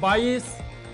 22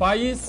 22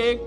1,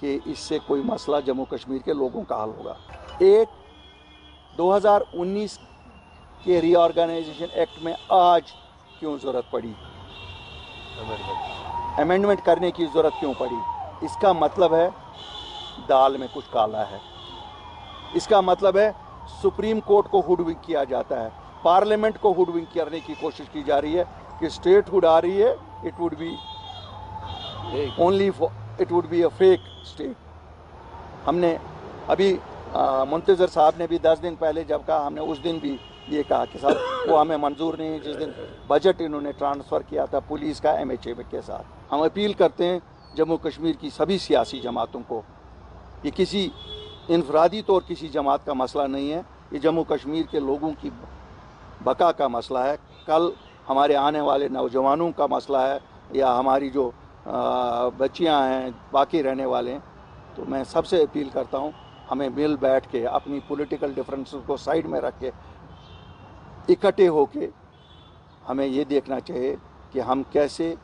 کہ اس سے کوئی مسئلہ جموں کشمیر کے لوگوں کا حل ہوگا. ایک 2019 کے ری آرگنائزیشن ایکٹ میں آج کیوں ضرورت پڑی, امینڈمنٹ کرنے کی ضرورت کیوں پڑی؟ اس کا مطلب ہے دال میں کچھ کالا ہے. اس کا مطلب ہے سپریم کورٹ کو ہوڈ ونک کیا جاتا ہے, پارلیمنٹ کو ہوڈ ونک کرنے کی کوشش کی جا رہی ہے کہ اسٹیٹ ہوڈ آ رہی ہے, it would be only it would be a fake state. ہم نے ابھی منتظر صاحب نے بھی 10 دن پہلے جب کہا, ہم نے اس دن بھی یہ کہا کہ صاحب وہ ہمیں منظور نہیں, جس دن بجٹ انہوں نے ٹرانسفر کیا تھا پولیس کا MHA کے ساتھ. ہم اپیل کرتے ہیں جموں کشمیر کی سبھی سیاسی جماعتوں کو, یہ کسی انفرادی طور کسی جماعت کا مسئلہ نہیں ہے, یہ جموں کشمیر کے لوگوں کی بقا کا مسئلہ ہے, کل ہمارے آنے والے نوجوانوں کا مسئلہ ہے, یا ہماری جو بچیاں ہیں باقی رہنے والے ہیں. تو میں سب سے اپیل کرتا ہوں ہمیں مل بیٹھ کے اپنی پولیٹیکل ڈفرینسز کو سائیڈ میں رکھ کے اکٹھے ہو کے ہمیں یہ دیکھنا چاہیے کہ ہم کیسے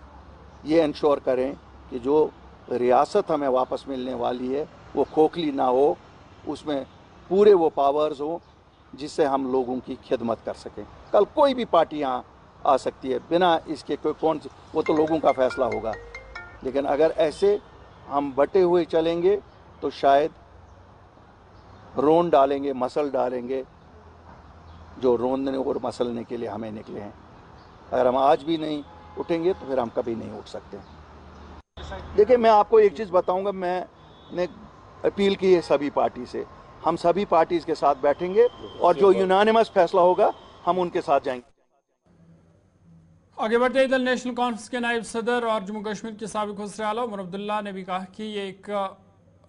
یہ انشور کریں کہ جو ریاست ہمیں واپس ملنے والی ہے وہ کھوکھلی نہ ہو, اس میں پورے وہ پاورز ہوں جس سے ہم لوگوں کی خدمت کر سکیں. کل کوئی بھی پارٹی یہاں آ سکتی ہے بنا اس کے کون سی, وہ تو لوگوں کا فیصلہ ہوگا, لیکن اگر ایسے ہم بٹے ہوئے چلیں گے تو شاید رون ڈالیں گے, مسل ڈالیں گے جو روندنے اور مسلنے کے لیے ہمیں نکلے ہیں. اگر ہم آج بھی نہیں اٹھیں گے تو پھر ہم کبھی نہیں اٹھ سکتے. دیکھیں میں آپ کو ایک چیز بتاؤں گا, میں نے اپیل کی ہے سبھی پارٹی سے, ہم سبھی پارٹیز کے ساتھ بیٹھیں گے اور جو یونانیمس فیصلہ ہوگا ہم ان کے ساتھ جائیں گے. آگے بڑھتے ادھر نیشنل کانفرنس کے نائب صدر اور جموں کشمیر کے سابق وزیر اعلیٰ عمر عبداللہ نے بھی کہا کہ یہ ایک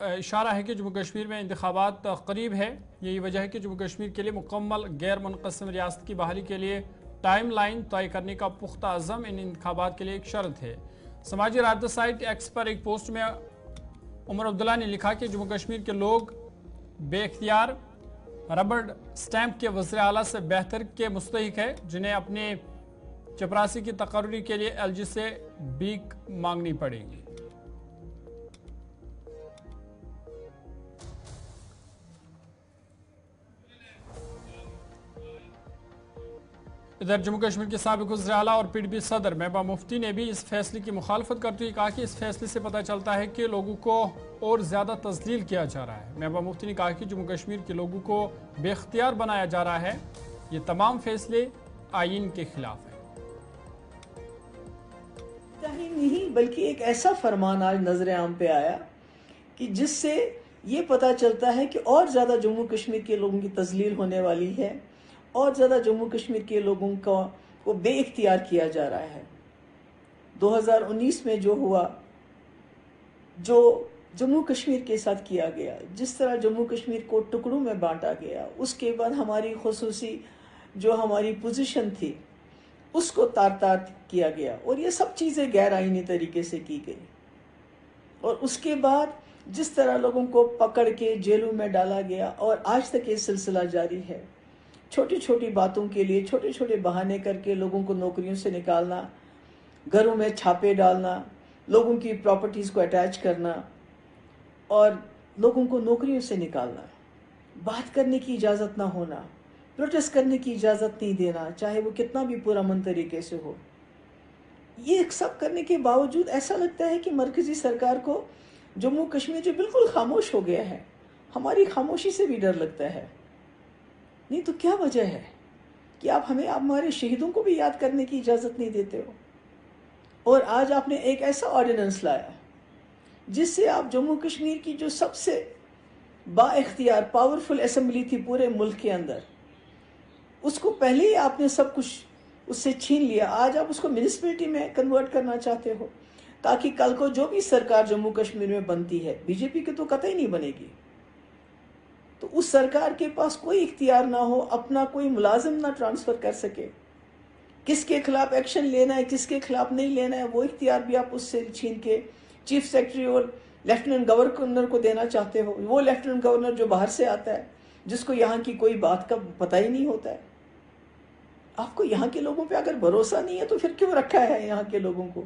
اشارہ ہے کہ جموں کشمیر میں انتخابات قریب ہے. یہی وجہ ہے کہ جموں کشمیر کے لیے مکمل غیر منقسم ریاست کی بحالی کے لیے ٹائم لائن طے کرنے کا پختہ عزم ان انتخابات کے لیے ایک شرط ہے. سماجی رابطہ سائٹ ایکس پر ایک پوسٹ میں عمر عبداللہ نے لکھا کہ جموں کشمیر کے لوگ بے اختیار ربڑ سٹیمپ کے وزیر اعلیٰ سے بہتر کے مستحق ہے, جنہیں اپنے چپراسی کی تقرری کے لیے LG سے بھیک مانگنی پڑے گی. ادھر جموں کشمیر کے سابق وزیر اعلیٰ اور PDP صدر محبوبہ مفتی نے بھی اس فیصلے کی مخالفت کرتے ہوئے کہا کہ اس فیصلے سے پتہ چلتا ہے کہ لوگوں کو اور زیادہ تذلیل کیا جا رہا ہے. محبوبہ مفتی نے کہا کہ جموں کشمیر کے لوگوں کو بے اختیار بنایا جا رہا ہے, یہ تمام فیصلے آئین کے خلاف ہیں. نہیں بلکہ ایک ایسا فرمان آج نظر عام پہ آیا کہ جس سے یہ پتہ چلتا ہے کہ اور زیادہ جموں کشمیر کے لوگوں کی تذلیل ہونے والی ہے, اور زیادہ جموں کشمیر کے لوگوں کو بے اختیار کیا جا رہا ہے. 2019 میں جو ہوا, جو جموں کشمیر کے ساتھ کیا گیا, جس طرح جموں کشمیر کو ٹکڑوں میں بانٹا گیا, اس کے بعد ہماری خصوصی جو ہماری پوزیشن تھی اس کو تار کیا گیا, اور یہ سب چیزیں غیر آئینی طریقے سے کی گئی. اور اس کے بعد جس طرح لوگوں کو پکڑ کے جیلوں میں ڈالا گیا, اور آج تک یہ سلسلہ جاری ہے. چھوٹی چھوٹی باتوں کے لیے چھوٹے چھوٹے بہانے کر کے لوگوں کو نوکریوں سے نکالنا, گھروں میں چھاپے ڈالنا, لوگوں کی پراپرٹیز کو اٹیچ کرنا اور لوگوں کو نوکریوں سے نکالنا, بات کرنے کی اجازت نہ ہونا, پروٹیسٹ کرنے کی اجازت نہیں دینا, چاہے وہ کتنا بھی پرامن طریقے سے ہو. یہ سب کرنے کے باوجود ایسا لگتا ہے کہ مرکزی سرکار کو جموں کشمیر جو بالکل خاموش ہو گیا ہے, ہماری خاموشی سے بھی ڈر لگتا ہے. نہیں تو کیا وجہ ہے کہ آپ ہمیں ہمارے شہیدوں کو بھی یاد کرنے کی اجازت نہیں دیتے ہو؟ اور آج آپ نے ایک ایسا آرڈیننس لایا جس سے آپ جموں کشمیر کی جو سب سے با اختیار پاورفل اسمبلی تھی پورے ملک کے اندر, اس کو پہلے ہی آپ نے سب کچھ اس سے چھین لیا. آج آپ اس کو میونسپلٹی میں کنورٹ کرنا چاہتے ہو تاکہ کل کو جو بھی سرکار جموں کشمیر میں بنتی ہے, BJP کی تو قطعی نہیں بنے گی, تو اس سرکار کے پاس کوئی اختیار نہ ہو, اپنا کوئی ملازم نہ ٹرانسفر کر سکے, کس کے خلاف ایکشن لینا ہے کس کے خلاف نہیں لینا ہے وہ اختیار بھی آپ اس سے چھین کے چیف سیکرٹری اور لیفٹیننٹ گورنر کو دینا چاہتے ہو. وہ لیفٹیننٹ گورنر جو باہر سے آتا ہے, جس کو یہاں کی کوئی بات کا پتہ ہی نہیں ہوتا ہے. آپ کو یہاں کے لوگوں پہ اگر بھروسہ نہیں ہے تو پھر کیوں رکھا ہے یہاں کے لوگوں کو؟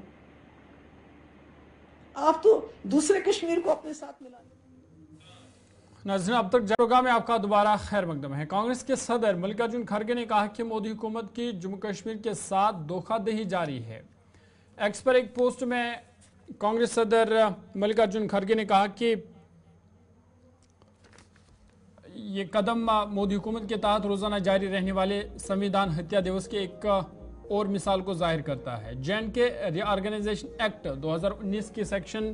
آپ تو دوسرے کشمیر کو اپنے ساتھ ملا لیں۔ ناظرین، اب تک پروگرام میں آپ کا دوبارہ خیر مقدم ہے۔ کانگریس کے صدر ملکارجن کھڑگے نے کہا کہ مودی حکومت کی جموں کشمیر کے ساتھ دھوکہ دہی جاری ہے۔ ایکس پر ایک پوسٹ میں کانگریس صدر ملکارجن کھڑگے نے کہا کہ یہ قدم مودی حکومت کے تحت روزانہ جاری رہنے والے سنویدھان ہتیا دیوس کے ایک اور مثال کو ظاہر کرتا ہے۔ JNK ری آرگنائزیشن ایکٹ 2019 کی سیکشن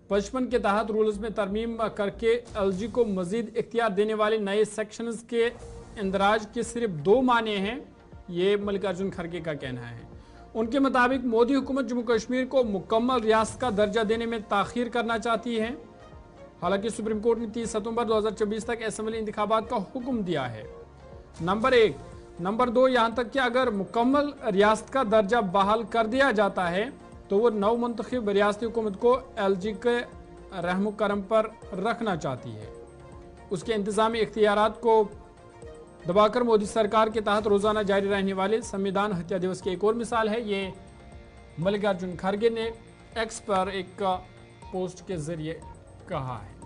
55 کے تحت رولز میں ترمیم کر کے LG کو مزید اختیار دینے والے نئے سیکشنز کے اندراج کے صرف 2 معنی ہیں، یہ ملکارجن کھڑگے کا کہنا ہے۔ ان کے مطابق مودی حکومت جموں کشمیر کو مکمل ریاست کا درجہ دینے میں تاخیر کرنا چاہتی ہے، حالانکہ سپریم کورٹ نے 30 ستمبر 2024 تک اسمبلی انتخابات کا حکم دیا ہے۔ نمبر 1۔ نمبر 2، یہاں تک کہ اگر مکمل ریاست کا درجہ بحال کر دیا جاتا ہے تو وہ نو منتخب ریاستی حکومت کو LG کے رحم و کرم پر رکھنا چاہتی ہے۔ اس کے انتظامی اختیارات کو دبا کر مودی سرکار کے تحت روزانہ جاری رہنے والے سنویدھان ہتیا دیوس کی ایک اور مثال ہے، یہ ملکارجن کھڑگے نے ایکس پر ایک پوسٹ کے ذریعے کہا ہے۔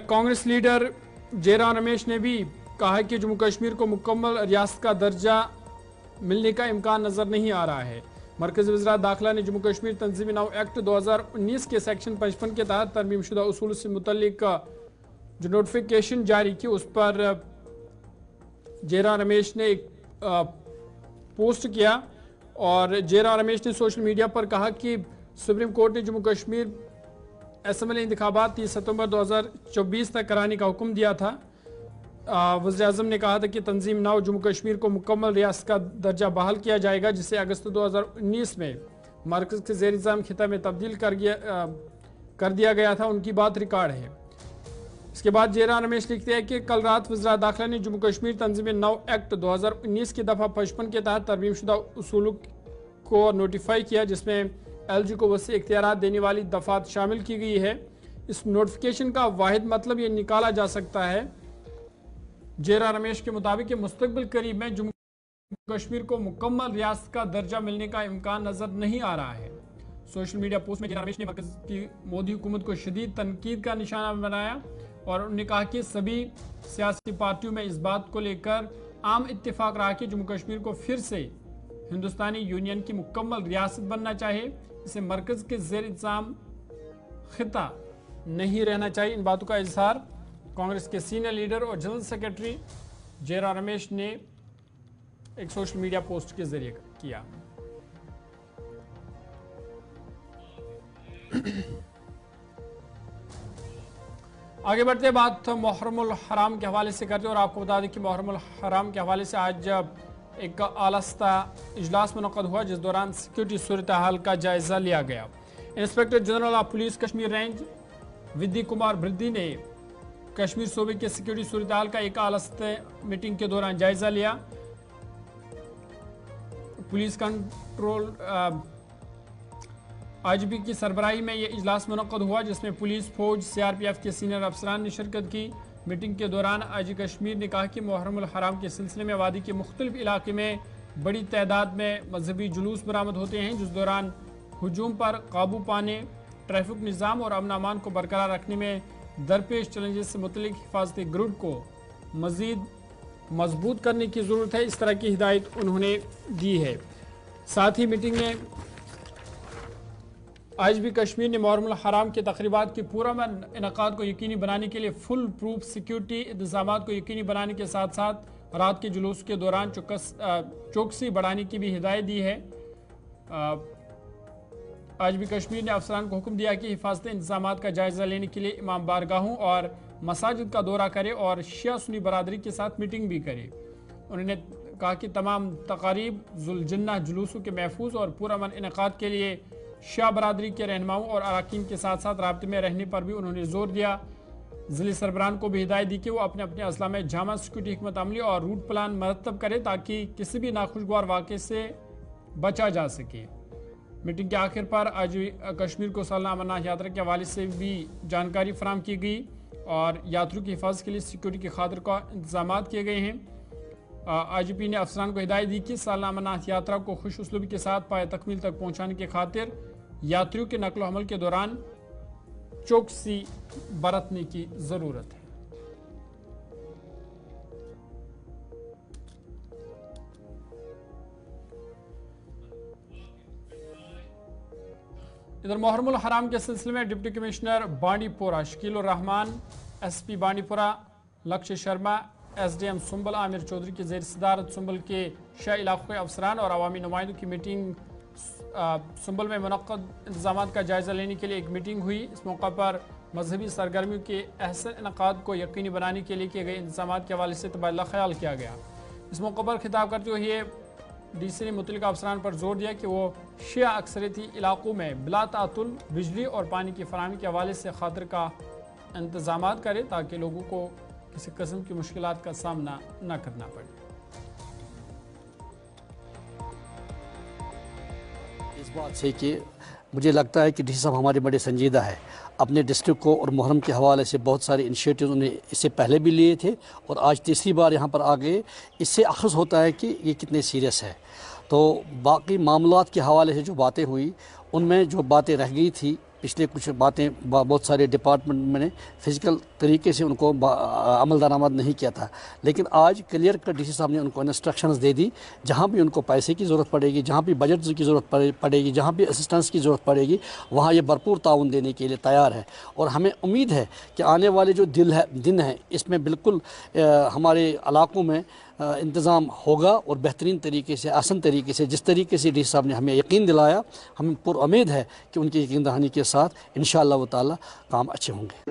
کانگریس لیڈر جے رام رمیش نے بھی کہا کہ جموں کشمیر کو مکمل ریاست کا درجہ ملنے کا امکان نظر نہیں آ رہا ہے۔ مرکزی وزارت داخلہ نے جموں کشمیر تنظیمی نو ایکٹ 2019 کے سیکشن 55 کے تحت ترمیم شدہ اصول سے متعلق جو نوٹیفیکیشن جاری کی، اس پر جے رام رمیش نے ایک پوسٹ کیا، اور جے رام رمیش نے سوشل میڈیا پر کہا کہ سپریم کورٹ نے جموں کشمیر اسمبلی انتخابات 30 ستمبر 2024 تک کرانے کا حکم دیا تھا۔ وزیر اعظم نے کہا تھا کہ تنظیم نو جموں کشمیر کو مکمل ریاست کا درجہ بحال کیا جائے گا، جسے اگست 2019 میں مرکز کے زیر انتظام خطہ میں تبدیل کر دیا گیا تھا۔ ان کی بات ریکارڈ ہے۔ اس کے بعد جے رام رمیش لکھتے ہیں کہ کل رات وزارت داخلہ نے جموں کشمیر تنظیم نو ایکٹ 2019 کی دفعہ 55 کے تحت ترمیم شدہ اصولوں کو نوٹیفائی کیا، جس میں LG کو وسیع اختیارات دینے والی دفعات شامل کی گئی ہے۔ اس نوٹیفیکیشن کا واحد مطلب یہ نکالا جا سکتا ہے، جے رام رمیش کے مطابق کہ مستقبل قریب میں جموں کشمیر کو مکمل ریاست کا درجہ ملنے کا امکان نظر نہیں آ رہا ہے۔ سوشل میڈیا پوسٹ میں جے رام رمیش نے مرکز کی مودی حکومت کو شدید تنقید کا نشانہ بنایا، اور انہوں نے کہا کہ سبھی سیاسی پارٹیوں میں اس بات کو لے کر عام اتفاق رہا کہ جموں کشمیر کو پھر سے ہندوستانی یونین کی مکمل ریاست بننا چاہیے، اسے مرکز کے زیر انتظام خطہ نہیں رہنا چاہیے۔ ان باتوں کا اظہار کانگریس کے سینئر لیڈر اور جنرل سیکرٹری جے رام رمیش نے ایک سوشل میڈیا پوسٹ کے ذریعے کیا۔ آگے بڑھتے بات محرم الحرام کے حوالے سے کرتے ہیں، اور آپ کو بتا دیں کہ محرم الحرام کے حوالے سے آج ایک اعلیٰ سطح اجلاس منعقد ہوا، جس دوران سیکیورٹی صورتحال کا جائزہ لیا گیا۔ Inspector general of police Kashmir range ودی کمار بردی نے کشمیر صوبے کے سیکیورٹی صورتحال کا ایک اعلیٰ سطح میٹنگ کے دوران جائزہ لیا۔ پولیس کنٹرول IGP کی سربراہی میں یہ اجلاس منعقد ہوا، جس میں پولیس، فوج، CRPF کے سینئر افسران نے شرکت کی۔ میٹنگ کے دوران IG کشمیر نے کہا کہ محرم الحرام کے سلسلے میں وادی کے مختلف علاقے میں بڑی تعداد میں مذہبی جلوس برآمد ہوتے ہیں، جس دوران ہجوم پر قابو پانے، ٹریفک نظام اور امن امان کو برقرار رکھنے میں درپیش چیلنجز سے متعلق حفاظتی گرڈ کو مزید مضبوط کرنے کی ضرورت ہے، اس طرح کی ہدایت انہوں نے دی ہے۔ ساتھ ہی میٹنگ میں IGP کشمیر نے محرم الحرام کے تقریبات کے پرامن انعقاد کو یقینی بنانے کے لیے فل پروف سیکیورٹی انتظامات کو یقینی بنانے کے ساتھ ساتھ رات کے جلوس کے دوران چوکسی بڑھانے کی بھی ہدایت دی ہے۔ IGP کشمیر نے افسران کو حکم دیا کہ حفاظتی انتظامات کا جائزہ لینے کے لیے امام بارگاہوں اور مساجد کا دورہ کرے اور شیعہ سنی برادری کے ساتھ میٹنگ بھی کرے۔ انہوں نے کہا کہ تمام تقاریب ذوالجنہ جلوسوں کے محفوظ اور پرامن انعقاد کے لیے شیعہ برادری کے رہنماؤں اور اراکین کے ساتھ ساتھ رابطے میں رہنے پر بھی انہوں نے زور دیا۔ ضلعی سربراہان کو بھی ہدایت دی کہ وہ اپنے اپنے اضلاع میں جامع سیکورٹی حکمت عملی اور روٹ پلان مرتب کرے تاکہ کسی بھی ناخوشگوار واقعے سے بچا جا سکے۔ میٹنگ کے آخر پر IGP کشمیر کو سالانہ امرناتھ یاترا کے حوالے سے بھی جانکاری فراہم کی گئی۔ اور یاتریوں کی حفاظت کے لیے سیکورٹی کی خاطر کا انتظامات کیے گئے ہیں۔ آئی جی پی نے افسران کو ہدایت دی کہ سالانہ امرناتھ یاترا کو خوش اسلوبی کے ساتھ پائے تکمیل تک پہنچانے کی خاطر یاتریوں کے نقل و حمل کے دوران چوکسی برتنے کی ضرورت ہے۔ ادھر محرم الحرام کے سلسلے میں ڈپٹی کمشنر بانڈی پورہ شکیل الرحمان، ایس پی بانڈی پورہ لکش شرما، ایس ڈی ایم سنبل عامر چودھری کی زیر صدارت سنبل کے 6 علاقوں کے افسران اور عوامی نمائندوں کی میٹنگ سنبل میں منعقد انتظامات کا جائزہ لینے کے لیے ایک میٹنگ ہوئی۔ اس موقع پر مذہبی سرگرمیوں کے احسن انعقاد کو یقینی بنانے کے لیے کیے گئے انتظامات کے حوالے سے تبادلہ خیال کیا گیا۔ اس موقع پر خطاب کرتے ہوئے ڈی سی نے متعلقہ افسران پر زور دیا کہ وہ شیعہ اکثریتی علاقوں میں بلا تعطل بجلی اور پانی کی فراہمی کے حوالے سے خاطر کا انتظامات کرے تاکہ لوگوں کو کسی قسم کی مشکلات کا سامنا نہ کرنا پڑے۔ اس بات سے کہ مجھے لگتا ہے کہ ڈی سی صاحب ہمارے بڑے سنجیدہ ہے، اپنے ڈسٹرکٹ کو اور محرم کے حوالے سے بہت سارے انیشیٹیوز انہیں اس سے پہلے بھی لیے تھے اور آج تیسری بار یہاں پر آ گئے۔ اس سے اخذ ہوتا ہے کہ یہ کتنے سیریس ہے۔ تو باقی معاملات کے حوالے سے جو باتیں ہوئی ان میں جو باتیں رہ گئی تھی، پچھلے کچھ باتیں بہت سارے ڈپارٹمنٹ میں نے فزیکل طریقے سے ان کو عمل درآمد نہیں کیا تھا، لیکن آج کلیئر کٹ ڈی سی صاحب نے ان کو انسٹرکشنز دے دی، جہاں بھی ان کو پیسے کی ضرورت پڑے گی، جہاں بھی بجٹ کی ضرورت پڑے گی، جہاں بھی اسسٹنس کی ضرورت پڑے گی، وہاں یہ بھرپور تعاون دینے کے لیے تیار ہے۔ اور ہمیں امید ہے کہ آنے والے جو دن ہیں اس میں بالکل ہمارے علاقوں میں انتظام ہوگا اور بہترین طریقے سے، آسان طریقے سے، جس طریقے سے ڈی سی صاحب نے ہمیں یقین دلایا، ہمیں پر امید ہے کہ ان کی یقین دہانی کے ساتھ انشاءاللہ تعالی کام اچھے ہوں گے۔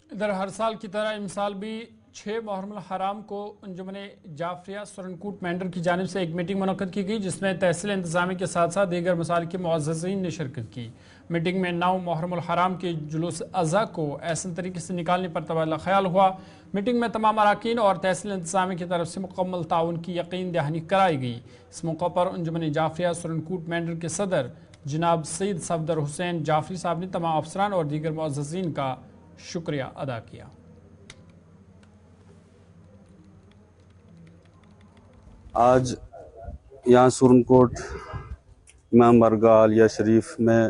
ادھر ہر سال کی طرح اس سال بھی 6 محرم الحرام کو انجمن جعفریہ سرنکوٹ مینڈر کی جانب سے ایک میٹنگ منعقد کی گئی، جس میں تحصیل انتظامیہ کے ساتھ ساتھ دیگر مسائل کے معززین نے شرکت کی۔ میٹنگ میں 9 محرم الحرام کے جلوس اضحیٰ کو احسن طریقے سے نکالنے پر تبادلہ خیال ہوا۔ میٹنگ میں تمام اراکین اور تحصیل انتظامیہ کی طرف سے مکمل تعاون کی یقین دہانی کرائی گئی۔ اس موقع پر انجمن جعفریہ سرنکوٹ مینڈر کے صدر جناب سید صفدر حسین جعفری صاحب نے تمام افسران اور دیگر معززین کا شکریہ ادا کیا۔ آج یہاں سرنکوٹ امام بارگاہ عالیہ شریف میں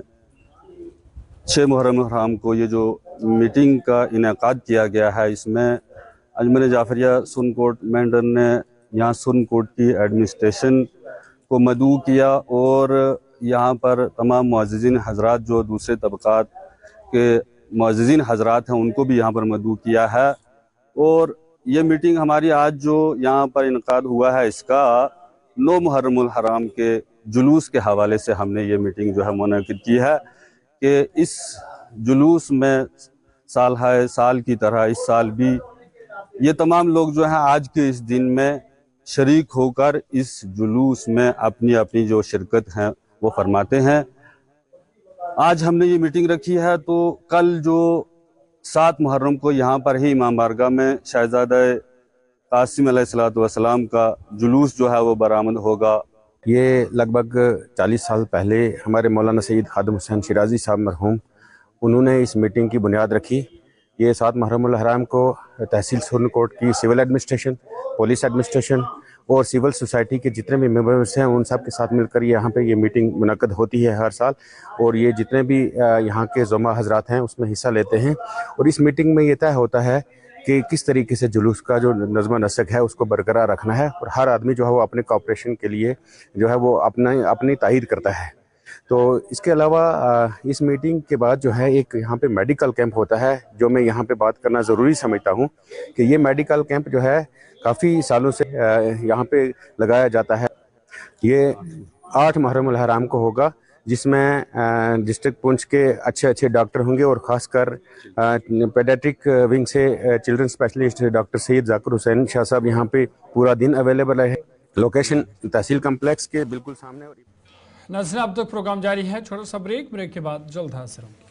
6 محرم الحرام کو یہ جو میٹنگ کا انعقاد کیا گیا ہے، اس میں انجمن جعفریہ سرنکوٹ مینڈر نے یہاں سرنکوٹ کی ایڈمنسٹریشن کو مدعو کیا اور یہاں پر تمام معززین حضرات جو دوسرے طبقات کے معززین حضرات ہیں ان کو بھی یہاں پر مدعو کیا ہے۔ اور یہ میٹنگ ہماری آج جو یہاں پر انعقاد ہوا ہے، اس کا 9 محرم الحرام کے جلوس کے حوالے سے ہم نے یہ میٹنگ جو ہے منعقد کی ہے کہ اس جلوس میں سال کی طرح اس سال بھی یہ تمام لوگ جو ہیں آج کے اس دن میں شریک ہو کر اس جلوس میں اپنی اپنی جو شرکت ہیں وہ فرماتے ہیں۔ آج ہم نے یہ میٹنگ رکھی ہے تو کل جو 7 محرم کو یہاں پر ہی امام بارگاہ میں شہزادہ قاسم علیہ السلام کا جلوس جو ہے وہ برآمد ہوگا۔ یہ لگ بھگ 40 سال پہلے ہمارے مولانا سید خادم حسین شیرازی صاحب مرحوم انہوں نے اس میٹنگ کی بنیاد رکھی۔ یہ 7 محرم الحرام کو تحصیل سرنکوٹ کی سول ایڈمنسٹریشن، پولیس ایڈمنسٹریشن اور سول سوسائٹی کے جتنے بھی ممبرس ہیں ان سب کے ساتھ مل کر یہاں پہ یہ میٹنگ منعقد ہوتی ہے ہر سال، اور یہ جتنے بھی یہاں کے زعماء حضرات ہیں اس میں حصہ لیتے ہیں۔ اور اس میٹنگ میں یہ طے ہوتا ہے کہ کس طریقے سے جلوس کا جو نظم و نسق ہے اس کو برقرار رکھنا ہے، اور ہر آدمی جو ہے وہ اپنے کوآپریشن کے لیے جو ہے وہ اپنی تائید کرتا ہے۔ تو اس کے علاوہ اس میٹنگ کے بعد جو ہے ایک یہاں پہ میڈیکل کیمپ ہوتا ہے، جو میں یہاں پہ بات کرنا ضروری سمجھتا ہوں کہ یہ میڈیکل کیمپ جو ہے کافی سالوں سے یہاں پہ لگایا جاتا ہے۔ یہ 8 محرم الحرام کو ہوگا، جس میں ڈسٹرکٹ پونچھ کے اچھے ڈاکٹر ہوں گے، اور خاص کر پیڈیاٹرک ونگ سے چلڈرن اسپیشلسٹ ڈاکٹر سید ذاکر حسین شاہ صاحب یہاں پہ پورا دن اویلیبل ہے۔ لوکیشن تحصیل کمپلیکس کے بالکل سامنے۔ ناظرین اب تک پروگرام جاری ہے، چھوٹا سا بریک کے بعد جلد حاضر ہوں گے۔